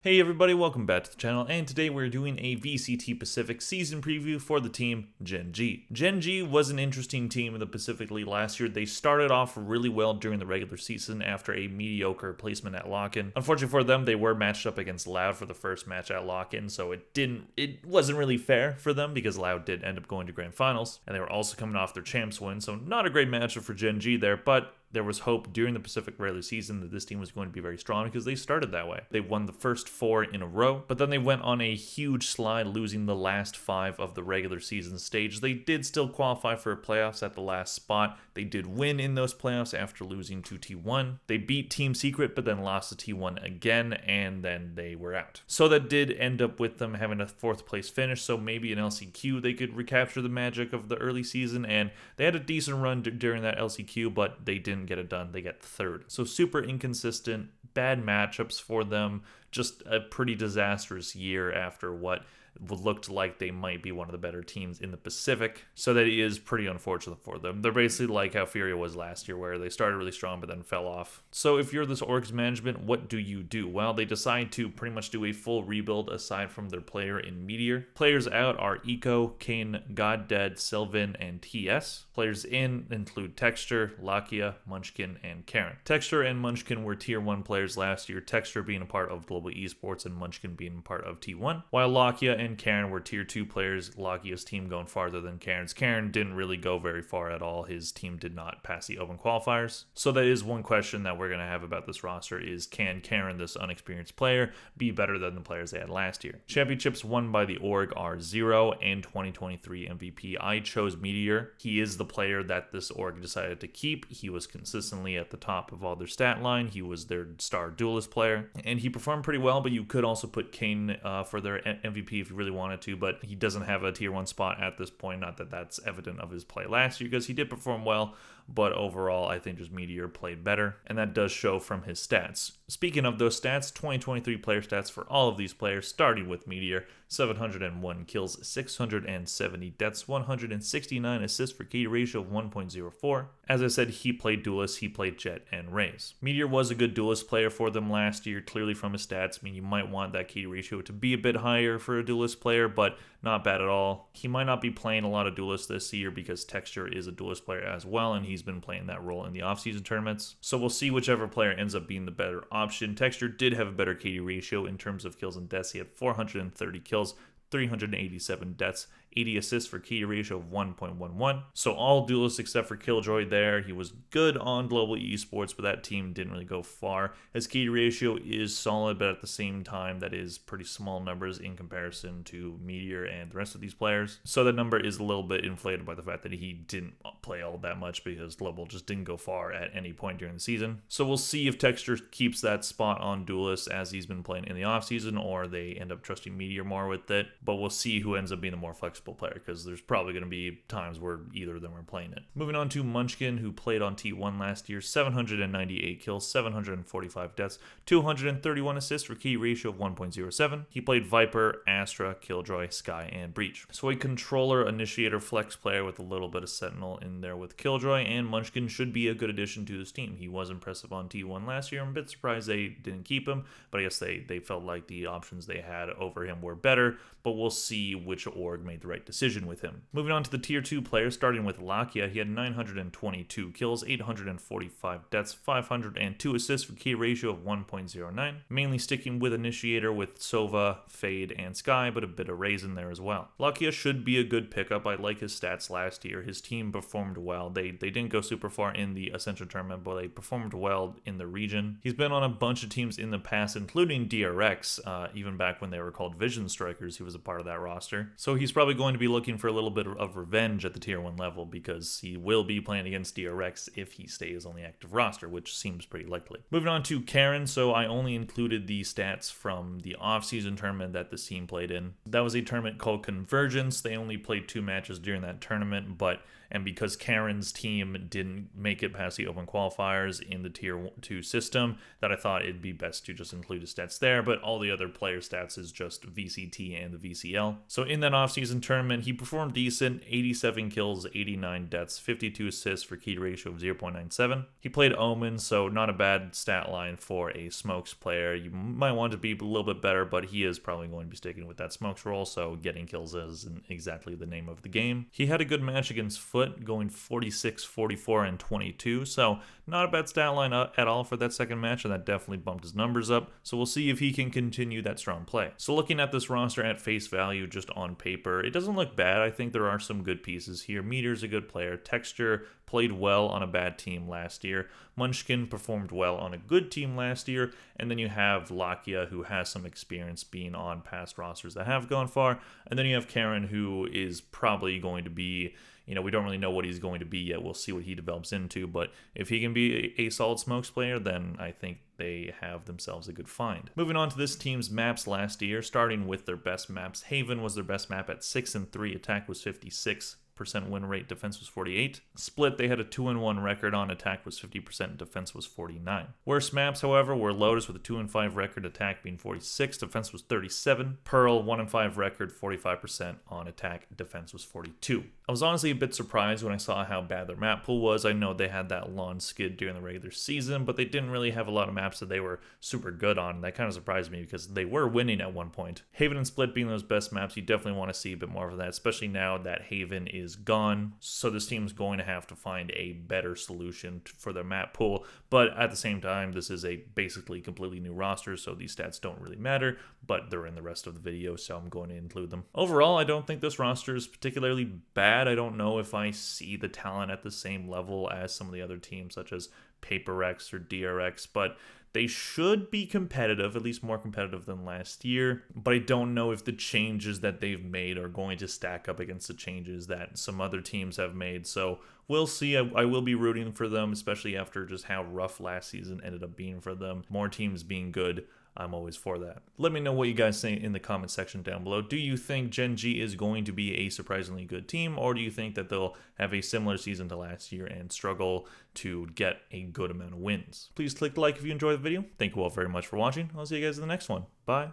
Hey everybody, welcome back to the channel, and today we're doing a VCT Pacific season preview for the team Gen.G. Gen.G was an interesting team in the Pacific League last year. They started off really well during the regular season after a mediocre placement at lock-in. Unfortunately for them, they were matched up against Loud for the first match at lock-in, so it wasn't really fair for them because Loud did end up going to grand finals, and they were also coming off their champs win, so not a great matchup for Gen.G there, but there was hope during the Pacific regular season that this team was going to be very strong because they started that way. They won the first 4 in a row, but then they went on a huge slide, losing the last 5 of the regular season stage. They did still qualify for playoffs at the last spot. They did win in those playoffs after losing to T1. They beat Team Secret, but then lost to T1 again, and then they were out. So that did end up with them having a 4th place finish, so maybe in LCQ they could recapture the magic of the early season, and they had a decent run during that LCQ, but they didn't get it done. They get 3rd. So super inconsistent, bad matchups for them, just a pretty disastrous year after what looked like they might be one of the better teams in the Pacific, so that is pretty unfortunate for them. They're basically like how Furia was last year, where they started really strong but then fell off. So if you're this org's management, what do you do? Well, they decide to pretty much do a full rebuild aside from their player in Meteor. Players out are Eco, Kane, Goddead, Sylvan, and TS. Players in include Texture, Lakia, Munchkin, and Karen. Texture and Munchkin were tier 1 players last year, Texture being a part of Global Esports and Munchkin being a part of T1, while Lakia and Karen were tier 2 players, Lakia's team going farther than Karen's. Karen didn't really go very far at all. His team did not pass the open qualifiers. So that is one question that we're going to have about this roster is, can Karen, this unexperienced player, be better than the players they had last year? Championships won by the org are 0 and 2023 MVP. I chose Meteor. He is the player that this org decided to keep. He was consistently at the top of all their stat line. He was their star duelist player, and he performed pretty well, but you could also put Kane for their MVP if you really wanted to, but he doesn't have a tier 1 spot at this point. Not that that's evident of his play last year, because he did perform well, but overall I think just Meteor played better, and that does show from his stats. Speaking of those stats, 2023 player stats for all of these players, starting with Meteor: 701 kills, 670 deaths, 169 assists for KD ratio of 1.04. As I said, he played duelist, he played Jet and Raze. Meteor was a good duelist player for them last year, clearly from his stats. I mean, you might want that KD ratio to be a bit higher for a duelist player, but not bad at all. He might not be playing a lot of duelists this year because Texture is a duelist player as well, and he's been playing that role in the offseason tournaments. So we'll see whichever player ends up being the better option. Texture did have a better KD ratio in terms of kills and deaths. He had 430 kills, 387 deaths, 80 assists for KD ratio of 1.11. So all duelists except for Killjoy there. He was good on Global Esports, but that team didn't really go far. His KD ratio is solid, but at the same time, that is pretty small numbers in comparison to Meteor and the rest of these players. So that number is a little bit inflated by the fact that he didn't play all that much because Global just didn't go far at any point during the season. So we'll see if Texture keeps that spot on duelists as he's been playing in the offseason, or they end up trusting Meteor more with it. But we'll see who ends up being the more flexible player, because there's probably going to be times where either of them are playing it. Moving on to Munchkin, who played on T1 last year: 798 kills, 745 deaths, 231 assists for KD ratio of 1.07. He played Viper, Astra, Killjoy, Sky, and Breach. So a controller, initiator, flex player with a little bit of Sentinel in there with Killjoy, and Munchkin should be a good addition to this team. He was impressive on T1 last year. I'm a bit surprised they didn't keep him, but I guess they felt like the options they had over him were better, but we'll see which org made the right decision with him. Moving on to the tier 2 players, starting with Lakia. He had 922 kills, 845 deaths, 502 assists for KD ratio of 1.09. Mainly sticking with initiator with Sova, Fade, and Sky, but a bit of Raze in there as well. Lakia should be a good pickup. I like his stats last year. His team performed well. They didn't go super far in the Ascension tournament, but they performed well in the region. He's been on a bunch of teams in the past, including DRX, even back when they were called Vision Strikers. He was a part of that roster. So he's probably going to be looking for a little bit of revenge at the tier 1 level, because he will be playing against DRX if he stays on the active roster, which seems pretty likely. Moving on to Karen, so I only included the stats from the off-season tournament that this team played in. That was a tournament called Convergence. They only played 2 matches during that tournament, and because Karen's team didn't make it past the open qualifiers in the tier 2 system, that I thought it'd be best to just include his stats there, but all the other player stats is just VCT and the VCL. So in that off-season tournament, he performed decent, 87 kills, 89 deaths, 52 assists for key ratio of 0.97. He played Omen, so not a bad stat line for a Smokes player. You might want to be a little bit better, but he is probably going to be sticking with that Smokes role, so getting kills isn't exactly the name of the game. He had a good match against Foot, going 46, 44, and 22, so not a bad stat line at all for that second match, and that definitely bumped his numbers up, so we'll see if he can continue that strong play. So looking at this roster at face value, just on paper, it doesn't look bad. I think there are some good pieces here. Meteor's a good player. Texture played well on a bad team last year. Munchkin performed well on a good team last year. And then you have Lakia, who has some experience being on past rosters that have gone far. And then you have Karen, who is probably going to be, we don't really know what he's going to be yet. We'll see what he develops into. But if he can be a solid Smokes player, then I think they have themselves a good find. Moving on to this team's maps last year, starting with their best maps. Haven was their best map at 6-3. Attack was 56%. Win rate, defense was 48. Split, they had a 2-1 record on, attack was 50%, defense was 49. Worst maps, however, were Lotus with a 2-5 record, attack being 46, defense was 37. Pearl, 1-5 record, 45% on attack, defense was 42. I was honestly a bit surprised when I saw how bad their map pool was. I know they had that lawn skid during the regular season, but they didn't really have a lot of maps that they were super good on. That kind of surprised me because they were winning at one point. Haven and Split being those best maps, you definitely want to see a bit more of that, especially now that Haven is gone. So this team's going to have to find a better solution for their map pool. But at the same time, this is a basically completely new roster, so these stats don't really matter, but they're in the rest of the video, so I'm going to include them. Overall, I don't think this roster is particularly bad. I don't know if I see the talent at the same level as some of the other teams, such as PaperX or DRX, but they should be competitive, at least more competitive than last year. But I don't know if the changes that they've made are going to stack up against the changes that some other teams have made. So we'll see. I will be rooting for them, especially after just how rough last season ended up being for them. More teams being good, I'm always for that. Let me know what you guys think in the comment section down below. Do you think Gen.G is going to be a surprisingly good team, or do you think that they'll have a similar season to last year and struggle to get a good amount of wins? Please click like if you enjoyed the video. Thank you all very much for watching. I'll see you guys in the next one. Bye.